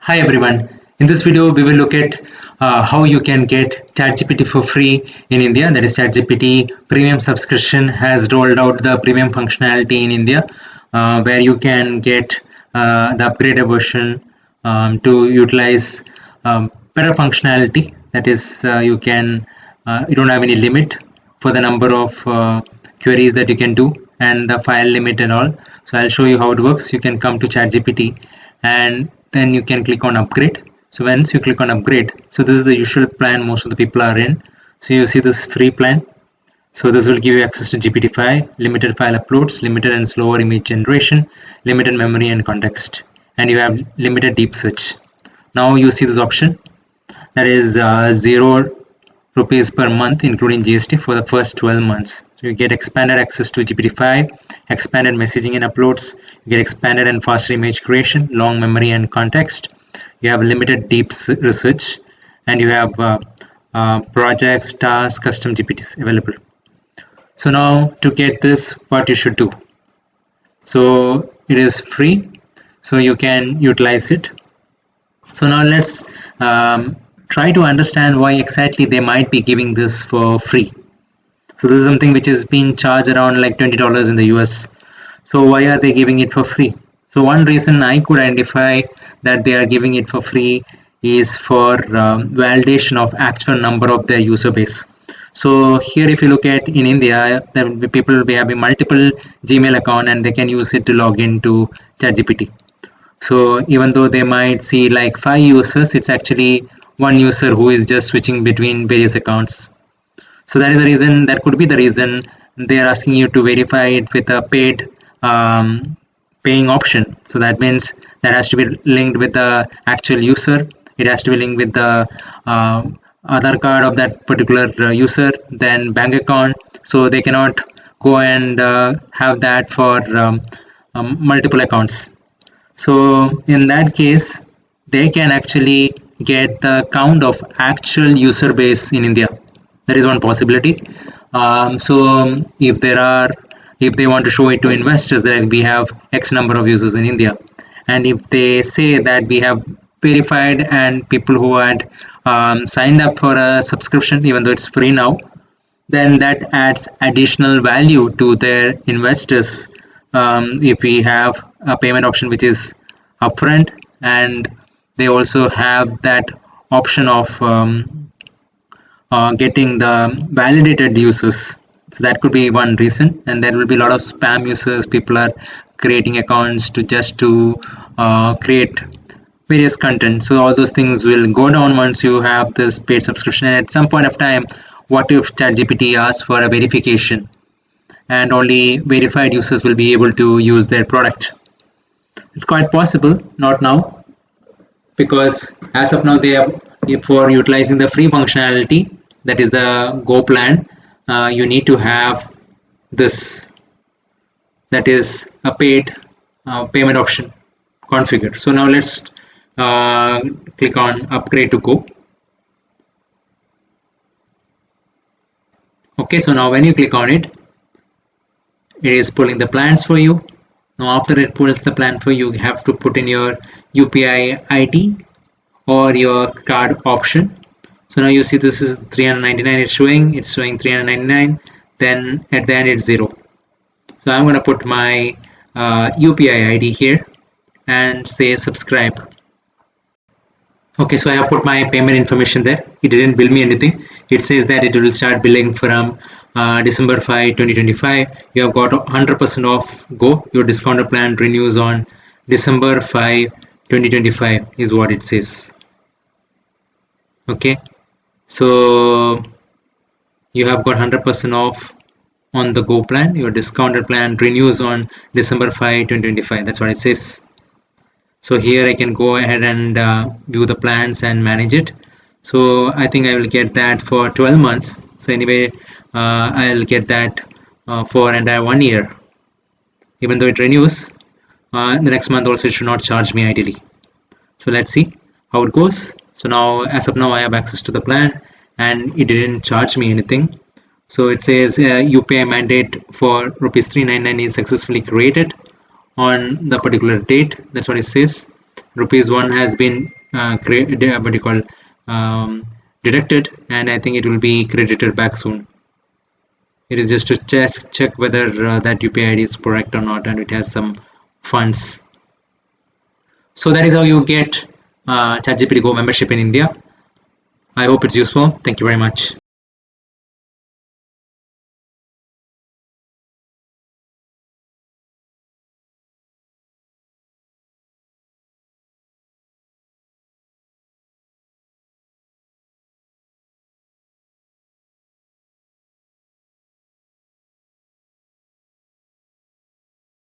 Hi everyone. In this video, we will look at how you can get ChatGPT for free in India. That is, ChatGPT premium subscription has rolled out the premium functionality in India, where you can get the upgraded version to utilize better functionality. That is, you don't have any limit for the number of queries that you can do and the file limit and all. So I'll show you how it works. You can come to ChatGPT and then you can click on upgrade. So once you click on upgrade, so this is the usual plan most of the people are in. So you see this free plan. So this will give you access to GPT-5, limited file uploads, limited and slower image generation, limited memory and context, and you have limited deep search. Now you see this option, that is 0 rupees per month including GST for the first 12 months. So you get expanded access to GPT-5, expanded messaging and uploads, you get expanded and faster image creation, long memory and context, you have limited deep research, and you have projects, tasks, custom GPTs available. So now to get this, what you should do. So it is free, so you can utilize it. So now let's try to understand why exactly they might be giving this for free. So this is something which is being charged around like $20 in the US. So why are they giving it for free? So one reason I could identify that they are giving it for free is for validation of actual number of their user base. So here if you look at in India, there will be people will be having multiple Gmail account and they can use it to log into ChatGPT. So even though they might see like 5 users, it's actually one user who is just switching between various accounts. So that is the reason, that could be the reason they are asking you to verify it with a paid paying option. So that means that has to be linked with the actual user. It has to be linked with the Aadhaar card of that particular user, then bank account. So they cannot go and have that for multiple accounts. So in that case, they can actually get the count of actual user base in India. That is one possibility. So if they want to show it to investors that we have X number of users in India, and if they say that we have verified and people who had signed up for a subscription, even though it's free now, then that adds additional value to their investors. If we have a payment option which is upfront, and they also have that option of getting the validated users. So that could be one reason, and there will be a lot of spam users. People are creating accounts to create various content. So all those things will go down once you have this paid subscription. And at some point of time, what if ChatGPT asks for a verification, and only verified users will be able to use their product? It's quite possible, not now, because as of now they have, for utilizing the free functionality, that is the Go plan, you need to have this, that is a paid payment option configured. So now let's click on upgrade to Go. Okay, so now when you click on it, it is pulling the plans for you. Now after it pulls the plan for you, you have to put in your UPI ID or your card option. So now you see this is 399, it's showing 399, then at the end it's 0. So I'm going to put my UPI ID here and say subscribe. Okay, so I have put my payment information there. It didn't bill me anything. It says that it will start billing from December 5, 2025. You have got 100% off Go. Your discounted plan renews on December 5, 2025 is what it says. Okay, so you have got 100% off on the Go plan. Your discounted plan renews on December 5, 2025. That's what it says. So here I can go ahead and view the plans and manage it. So I think I will get that for 12 months. So anyway, I'll get that for entire 1 year. Even though it renews, the next month also it should not charge me ideally. So let's see how it goes. So now, as of now, I have access to the plan and it didn't charge me anything. So it says UPI mandate for rupees 399 is successfully created on the particular date. That's what it says. rupees 1 has been what do you call deducted, and I think it will be credited back soon. It is just to check whether that UPI ID is correct or not, and it has some funds. So that is how you get ChatGPT Go membership in India. I hope it's useful. Thank you very much.